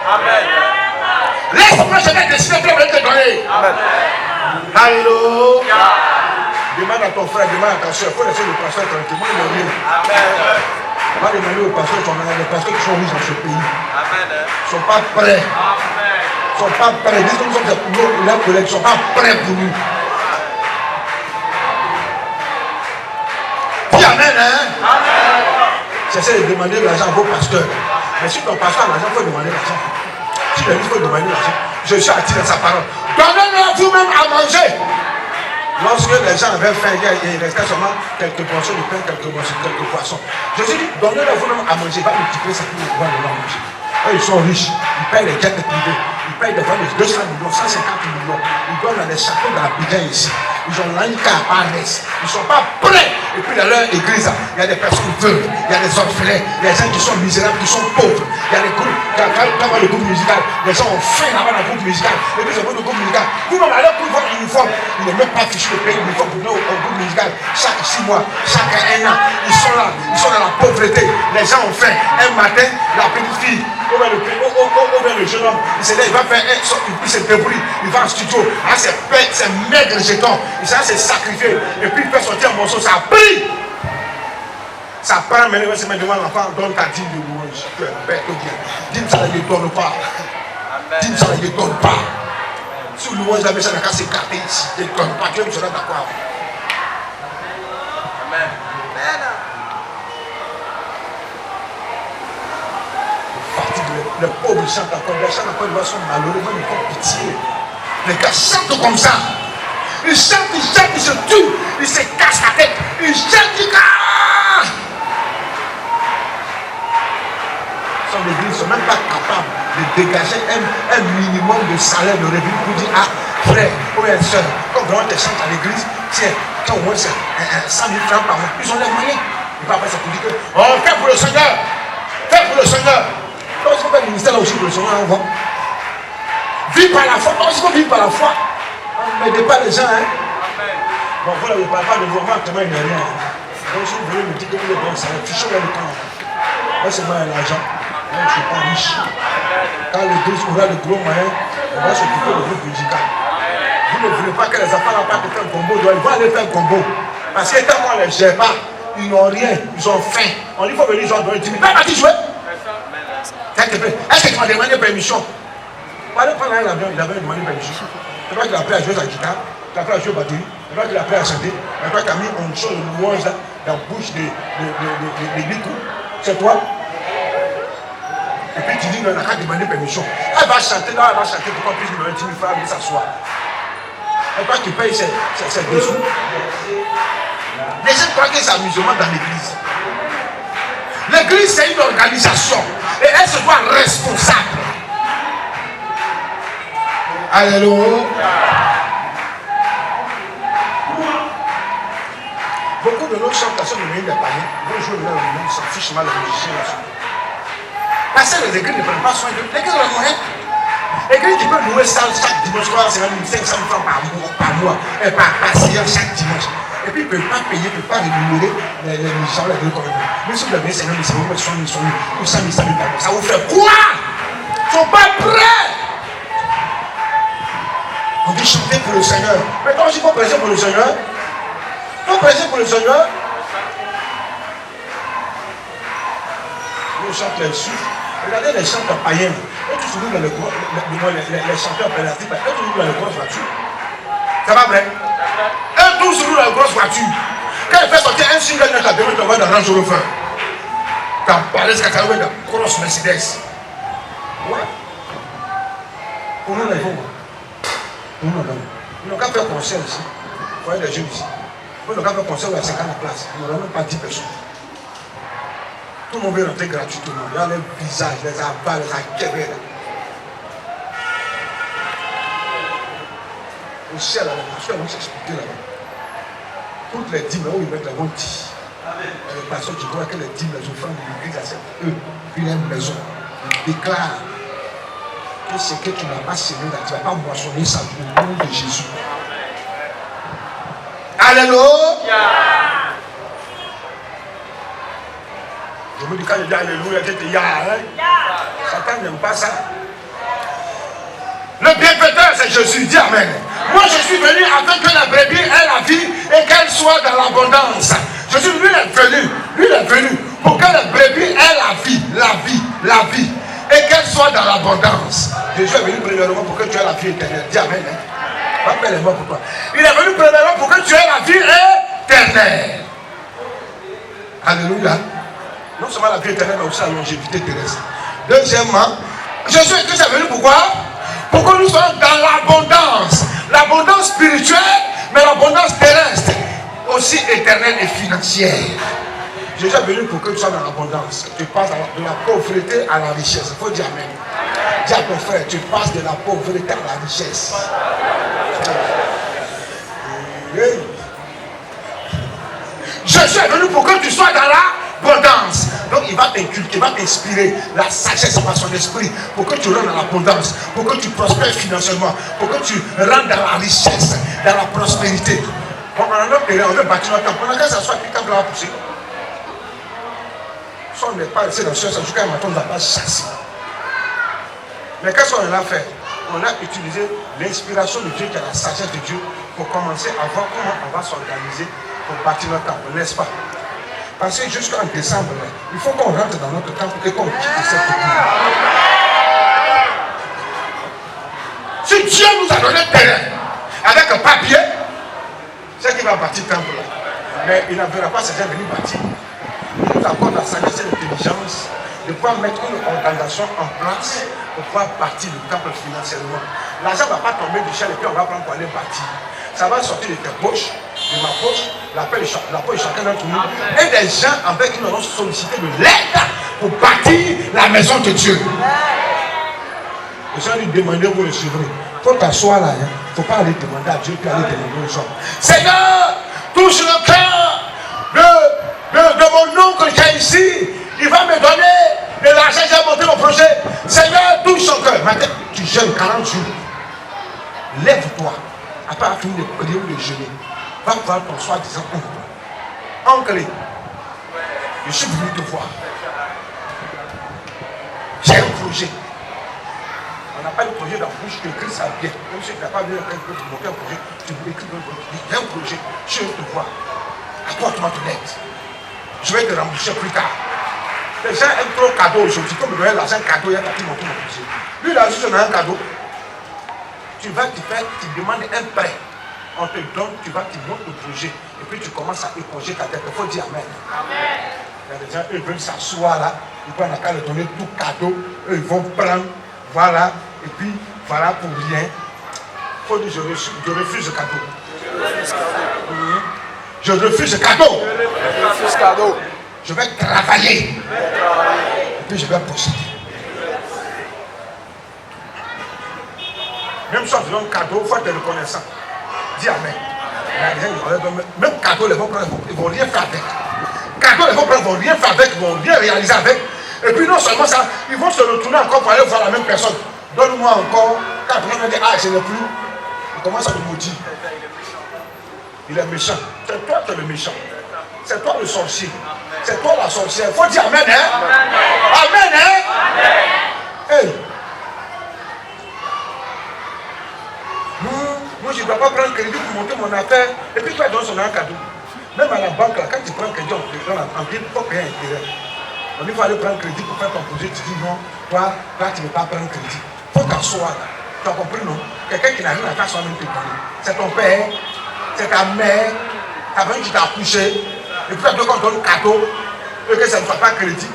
Amen. Laisse-moi, je vais décider de te donner. Amen. Alléluia. Demande à ton frère, demande à ta soeur. Il faut laisser le pasteur tranquillement. Amen. Va demander au pasteur, les pasteurs qui sont riches dans ce pays. Amen. Ils ne sont pas prêts. Amen. Ils ne sont pas prêts. Ils disent que nous sommes leurs collègues. Ils ne sont pas prêts pour nous. Amen, hein? Amen. J'essaie de demander de l'argent à vos pasteurs. Mais si ton pasteur a l'argent, il faut demander l'argent. Si il faut demander l'argent. Je suis attiré dans sa parole. Donnez-leur vous-même à manger. Lorsque les gens avaient faim, il restait seulement quelques portions de pain, quelques poissons. Je dis, donnez-leur vous-même à manger. Il va multiplier ça pour pouvoir le manger. Eux, ils sont riches. Ils payent les jets privés. Ils payent des fois 200 millions, 150 millions. Ils donnent dans les châteaux de la Bidjan ici. Ils ont l'anka à Paris. Ils ne sont pas prêts. Et puis dans leur église, il y a des personnes veuves, il y a des orphelins, il y a des gens qui sont misérables, qui sont pauvres. Il y a des groupes, quand le groupe musical, les gens ont faim là-bas dans le groupe musical. Et puis c'est le groupe musical. Vous-même allez pour votre uniforme. Ils ne mettent pas fichu de payer l'uniforme pour nous au groupe musical. Chaque 6 mois, chaque 1 an, ils sont là, ils sont dans la pauvreté. Les gens ont faim. Un matin, la petite fille, au le jeune homme, il va faire il se débrouille, il va en studio, ah, c'est maigre jeton, il s'est sacrifié, et puis il fait sortir un morceau, ça brille. Ça prend, mais il va se mettre devant l'enfant, donne ta dîme de louange. Tu es bête ou bien. Dîme, ça ne donne pas. Dîme, ça ne donne pas. Si louange, la maison n'a qu'à s'écarter ici, il ne donne pas, tu me seras d'accord. Amen. Les pauvres chantent encore, les chantent encore, ils sont malheureux, ils font pitié. Les gars chantent comme ça. Ils chantent, ils se tuent, ils se cassent la tête, ils chantent, ils sont l'église, ils ne sont même pas capables de dégager un minimum de salaire, de revenu pour dire, ah, frère, ou bien soeur, quand vraiment tu chantes à l'église, tiens, quand au moins c'est 100 000 francs par mois, ils ont les moyens. Ils vont après ça pour dire que, oh, fais pour le Seigneur, fais pour le Seigneur. Donc, il faut faire le ministère là aussi pour le Seigneur, on va. Vive par la foi, donc il faut vivre par la foi. Ne m'aidez pas les gens, hein. Bon, voilà, je ne parle pas de vous, moi, actuellement, il n'y a rien. Donc, si vous voulez me dire que vous êtes bon, ça va ficher dans le camp. Laissez-moi l'argent. Moi, je ne suis pas riche. Quand l'église aura le gros moyen, on va s'occuper du groupe musical. Vous ne voulez pas que les enfants n'aient pas de faire un combo, ils vont aller faire un combo. Parce que tant qu'on ne les gère pas, ils n'ont rien, ils ont faim. On dit qu'il faut venir, ils ont donné 10 000. Pas parti jouer. Est-ce que tu m'as demandé permission? Pas de prendre l'avion, il avait demandé permission. C'est pas qu'il a appris à jouer sa guitare. Tu as appris à jouer batterie. Et toi, tu as appris à chanter. Et toi, tu as mis une chose de louange là, dans la bouche des bicous. C'est toi. Et puis tu dis, non, elle n'a qu'à demander permission. Elle va chanter là, elle va chanter pour qu'on puisse demander 10 000 francs pour s'asseoir. Et toi, tu payes ses dessous. Les gens croient que c'est amusement dans l'église. L'église, c'est une organisation. Et elle se doit responsable. Alléluia. Beaucoup de nos chants, personne ne vient des païens. Ils vont jouer le monde, ils s'en fichent mal les musiciens là-dessus. Parce que les églises ne prennent pas soin d'eux. L'église de la moyenne. L'église qui peut louer ça chaque dimanche, c'est même 500 francs par mois. Et par séance chaque dimanche. Et puis, ils ne peuvent pas payer, ils ne peuvent pas rémunérer les musiciens, les deux comme mais si vous avez 50 000, c'est 100 000, ou 100 000, ça vous fait quoi? Ils ne sont pas prêts. On dit chanter pour le Seigneur. Mais quand il faut prêcher pour le Seigneur, il faut prêcher pour le Seigneur. On chante les souffles. Regardez les chants païens. Et tu te dans les chanteurs appelatifs, et tu roules dans les grosses voitures. Ça va vrai? Et tous roulent dans les grosses voitures. Quand il fait sortir un single net à demain, tu vas dans Range Rover. Tu as parlé de Catalan de grosse Mercedes. Ouais. Pour nous, les pauvres. Pour nous, ils n'ont qu'à faire concert ici. Vous voyez les jeunes ici. Ils n'ont qu'à faire concert où il y a 50 places. Ils n'auront même pas 10 personnes. Tout le monde veut rentrer gratuitement. Il y a les visages, les avals, les acquérés. Au ciel, là, les pasteurs vont s'expliquer là-bas. Toutes les dîmes, où ils mettent la vont dire. Les pasteurs qui voient que les dîmes, les offrandes de l'église acceptent eux. Puis leur maison. Ils déclarent que ce que tu n'as pas semé là, tu ne vas pas moissonner ça au nom de Jésus. Alléluia. Je vous dis quand je dis alléluia, tu dis ya. Satan n'aime pas ça. Le bienfaiteur, c'est Jésus. Dis amen. Moi, je suis venu afin que la brebis ait la vie et qu'elle soit dans l'abondance. Jésus, lui, est venu pour que la brebis ait la vie, et qu'elle soit dans l'abondance. Jésus est venu premièrement pour que tu aies la vie éternelle. Dis amen. Pas faire les mots pour toi. Il est venu premièrement pour que tu aies la vie éternelle. Alléluia. Non seulement la vie éternelle, mais aussi la longévité terrestre. Deuxièmement, Jésus est venu pourquoi? Pour que nous soyons dans l'abondance. L'abondance spirituelle, mais l'abondance terrestre. Aussi éternelle et financière. Jésus est venu pour que tu sois dans l'abondance. Tu passes de la pauvreté à la richesse. Il faut dire amen. Dis à ton frère, tu passes de la pauvreté à la richesse. Jésus est venu pour que tu sois dans l'abondance. Donc il va t'inculquer, il va t'inspirer la sagesse par son esprit pour que tu rentres dans l'abondance, pour que tu prospères financièrement, pour que tu rentres dans la richesse, dans la prospérité. On a un terrain, on veut bâtir notre temple. Pendant que ça soit plus quand on va pousser. Si on n'est pas resté dans ce sens, jusqu'à un matin, on ne va pas chasser. Mais qu'est-ce qu'on a fait? On a utilisé l'inspiration de Dieu, qui est la sagesse de Dieu, pour commencer à voir comment on va s'organiser pour bâtir notre temple, n'est-ce pas? Parce que jusqu'en décembre, il faut qu'on rentre dans notre temple et qu'on quitte cette église. Si Dieu nous a donné terrain avec un papier, c'est qu'il va bâtir le temple là. Mais il n'enverra pas ces gens venir bâtir. Il nous accorde la sagesse et l'intelligence de pouvoir mettre une organisation en place pour pouvoir bâtir le temple financièrement. L'argent ne va pas tomber du ciel et puis on va prendre pour aller bâtir. Ça va sortir de tes poches, de ma poche, la poche de chacun d'entre nous, et des gens avec qui nous allons solliciter de l'aide pour bâtir la maison de Dieu. Les gens lui demander, vous le suivrez. Il faut t'asseoir là, il ne faut pas aller demander à Dieu puis aller demander aux gens. Seigneur, touche le cœur de mon oncle qui est ici. Il va me donner de l'argent, j'ai monté mon projet. Seigneur, touche son cœur. Maintenant, tu jeûnes 40 jours. Lève-toi. Après avoir fini de prier ou de jeûner, va voir ton soi-disant oncle. Oncle, je suis venu te voir. J'ai un projet. On n'a pas de projet dans la bouche, tu écris ça bien. Même si tu n'as pas vu un monter un projet, tu écris un projet. Il y a un projet, je vais te voir. Apporte-moi ton aide. Je vais te rembourser plus tard. Les gens aiment trop cadeau aujourd'hui. Comme il y a l'argent cadeau, il y a qui monte mon projet. Lui, il a juste un cadeau. Tu vas te faire, tu demandes un prêt. on te donne, tu vas, tu montes le projet, et puis tu commences à éponger ta tête. Il faut dire Amen. Il y a des gens, eux veulent s'asseoir là, ils prennent la carte de donner tout cadeau, eux ils vont prendre, voilà, et puis voilà pour rien. Il faut dire je refuse le cadeau. Je refuse le cadeau. Je vais travailler. Et puis je vais posséder. Même si on te donne un cadeau, il faut être reconnaissant. Dis Amen. Même cadeau, ils vont prendre, ils ne vont rien faire avec. Cadeau, ils vont prendre, ils ne vont rien faire avec, ils ne vont rien réaliser avec. Et puis non seulement ça, ils vont se retourner encore pour aller voir la même personne. Donne-moi encore. Quand on va dire, ah, je n'ai plus. Il commence à nous maudire. Il est méchant. C'est toi qui es le méchant. C'est toi le sorcier. C'est toi la sorcière. Il faut dire Amen, hein? Amen, hein? Hey. Moi, je ne dois pas prendre crédit pour monter mon affaire. Et puis, tu vas donner son cadeau. Même à la banque, là, quand tu prends crédit, on te donne en bien, il faut payer un intérêt. On dit qu'il faut aller prendre crédit pour faire ton projet. Tu dis non, toi, tu ne veux pas prendre crédit. Il faut t'asseoir là. Tu as compris, non? Quelqu'un qui n'a rien à faire soi-même te donner. C'est ton père, c'est ta mère, ta mère qui t'a accouché. Et puis, tu as qu'on donne un cadeau et que ça ne soit pas crédit.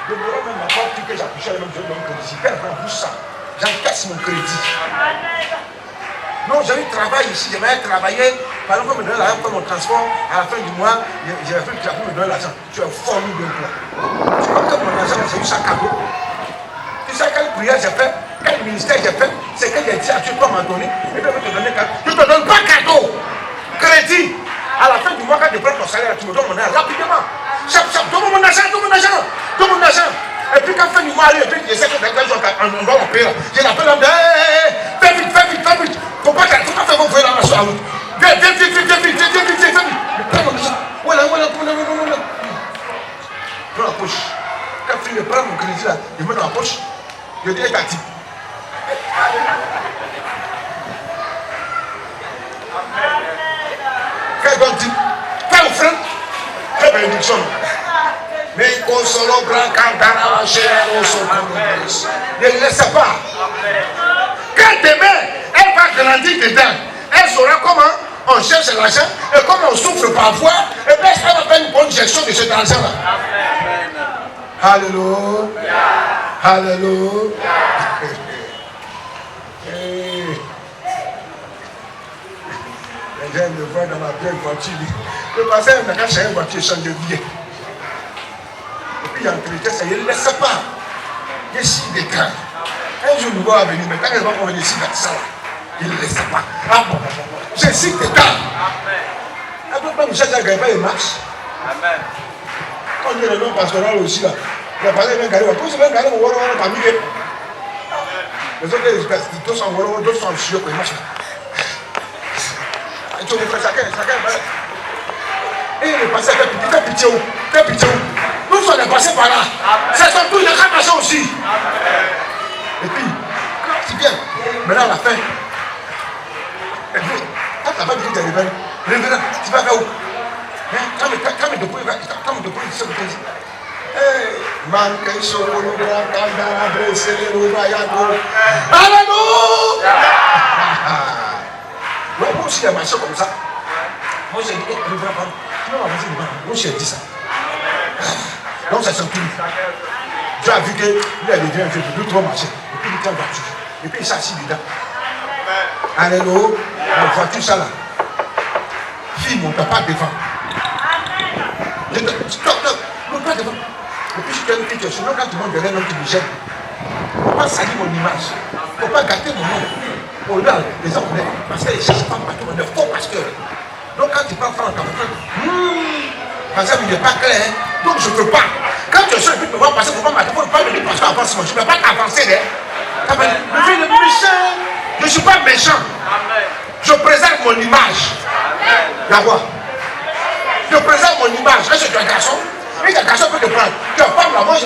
Le bureau même n'a pas dit que j'ai accouché, même je donne crédit. Si père prend ça, j'encaisse mon crédit. Non, j'ai eu travail ici, j'aimerais travailler. Par exemple, me donner l'argent pour mon transport. À la fin du mois, j'ai fait que tu as pu me donner l'argent. Tu es fourni de toi. Tu vois que mon argent, c'est juste un cadeau. Tu sais quelle prière j'ai fait, quel ministère j'ai fait, c'est que j'ai dit à Dieu, toi m'en donner. Et puis, je vais te donner cadeau. Je ne te donne pas cadeau. Crédit. À la fin du mois, quand je prends ton salaire, tu me donnes mon argent rapidement. Donne mon argent, donne mon argent, donne mon argent. Et puis quand fin du mois arrive, et puis je sais que dans 15 jours, on doit me payer. Je l'appelle l'homme, fais vite, fais vite, fais vite. Faut pas faire vous voyez la sur la route. Viens vite. Mais prends mon argent. Voilà. Dans la poche. Quand je prends mon crédit là, je mets dans la poche. Je dis, t'as dit. Fais donc dit. Fais offrande. Fais bénédiction. Mais consolo grand cantara la chair au son. Ne laisse pas. Quand demain, elle va grandir dedans, elle saura comment on cherche l'argent et comment on souffre parfois. Et puis elle va faire une bonne gestion de cet argent-là. Alléluia. Alléluia. Les gens me voient dans ma vieille voiture. Le passé, on a caché une voiture, change de billet. Et puis il y a un chrétien, ça ne laisse pas. Il y a si des grands. Un jour, nous va venir, mais quand elle va venir ici, ça, il ne laisse pas. Ah bon, je cite des gars. Elle ne peut pas nous chercher à gagner pas les matchs. Amen. On dit le nom pastoral aussi là. Il a parlé d'un gars, tout ce même gars, on va parmi eux. Les autres, tous sont en d'autres sont en chien pour les matchs. Et tu me fais chacun. Et il est passé à faire pitié où? Nous sommes passés par là. Ce sont tous les ramassés aussi. Et puis, quand tu viens, maintenant à la fin, et puis, quand tu n'as pas dit que tu es révélé, tu vas faire où? Quand me dépouille, tu sais où tu dis. Manque sur le bras, quand adressé le royaume. Alléluia! Moi aussi, il a marché comme ça. Moi, j'ai dit, le bras, moi, j'ai dit ça. Donc, ça s'en prie. Dieu a vu qu'il a devenu un peu plus trop marché. Et puis, il était en voiture. Et puis, il s'assit dedans. Alléluia. La voiture, ça là. Fille, mon papa devant. Stop. Mon papa devant. Et puis, je te dis que sinon, quand tu montes derrière l'homme qui me gêne, il ne faut pas salir mon image. Il ne faut pas gâter mon nom. Oh là, les gens connaissent. Parce que les cherchent pas partout, on est faux pasteur. Donc, quand tu parles en ta parce que il n'est pas clair. Donc, je ne peux pas. Quand tu es sûr que tu vas passer, il ne faut pas m'attendre. Il ne faut pas me dire parce que avance. Je ne vais pas t'avancer. Je suis méchant. Je ne suis pas méchant. Je préserve mon image. D'accord. Je préserve mon image. Est-ce que tu es un garçon? Et un garçon peut te prendre. Tu as pas la manche.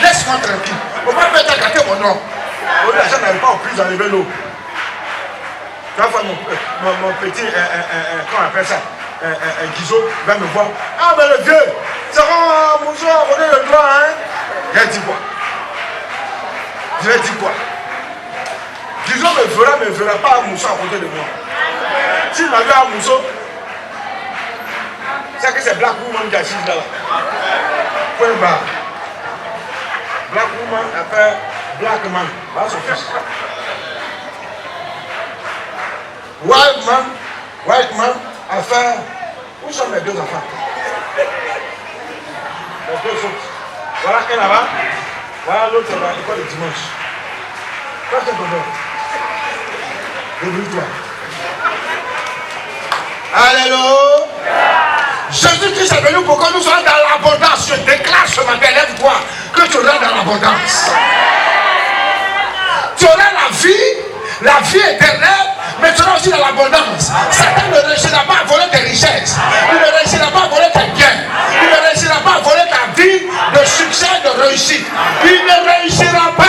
Laisse-moi tranquille. Il ne faut pas faire gâter mon nom. La gens n'arrive pas en plus d'enlever l'eau. Tu vas voir mon petit, comment on appelle ça, Guizot va me voir. Ah ben le vieux, ça rend mon jour, on est le droit, hein. Je lui ai dit quoi? Disons me verra pas un mousseau à côté de moi. S'il m'a vu un mousseau, c'est que c'est Black Woman qui assise là. Point barre. Black Woman appelle Black Man. Voilà son fils. White man a fait. Où sont mes deux enfants? Les deux autres. Voilà un là-bas. Voilà l'autre là, l'école le dimanche. Quoi c'est ton nom? Débrouille-toi. Alléluia. Jésus-Christ est venu pour que nous soyons dans l'abondance. Je déclare ce matin, lève-toi, que tu rentres dans l'abondance. Tu auras la vie éternelle, mais tu auras aussi dans l'abondance. Satan ne réussira pas à voler tes richesses. Il ne réussira pas à voler tes biens. Il ne réussira pas à voler ta vie de succès, de réussite. Il ne réussira pas.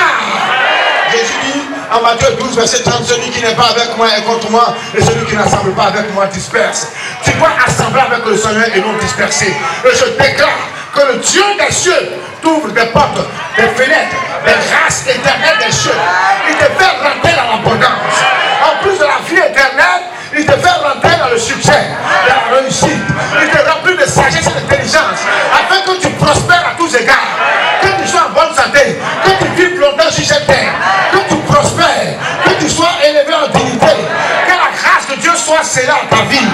Jésus dit en Matthieu 12, verset 30, celui qui n'est pas avec moi est contre moi, et celui qui n'assemble pas avec moi disperse. Tu dois assembler avec le Seigneur et non disperser. Et je déclare que le Dieu des cieux t'ouvre des portes, des fenêtres, des grâces éternelles des cieux. Il te fait rentrer dans l'abondance. En plus de la vie éternelle, il te fait rentrer dans le succès, dans la réussite. Il te remplit de sagesse et d'intelligence, afin que tu prospères à tous égards, que tu sois en bonne santé, que tu vives longtemps sur cette terre, que tu prospères, que tu sois élevé en dignité, que la grâce de Dieu soit scellée dans ta vie,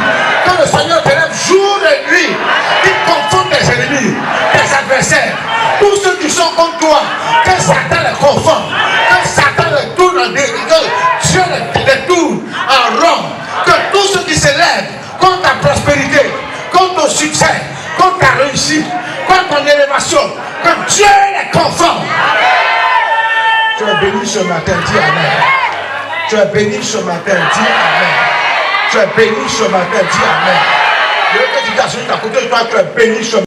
que le Seigneur t'élève jour et nuit, qu'il confonde tes ennemis, tes adversaires, tous ceux qui sont contre toi, que Satan les confonde, que Satan les tourne en dérision, que Dieu les tourne en rond, que tous ceux qui s'élèvent contre ta prospérité, contre ton succès, contre ta réussite, contre ton élévation, que Dieu les confonde. Tu es béni ce matin, dis Amen. Tu es béni ce matin, dis Amen. Tu es béni ce matin, dis Amen. Je veux que tu t'assures à côté de toi, tu es béni ce matin.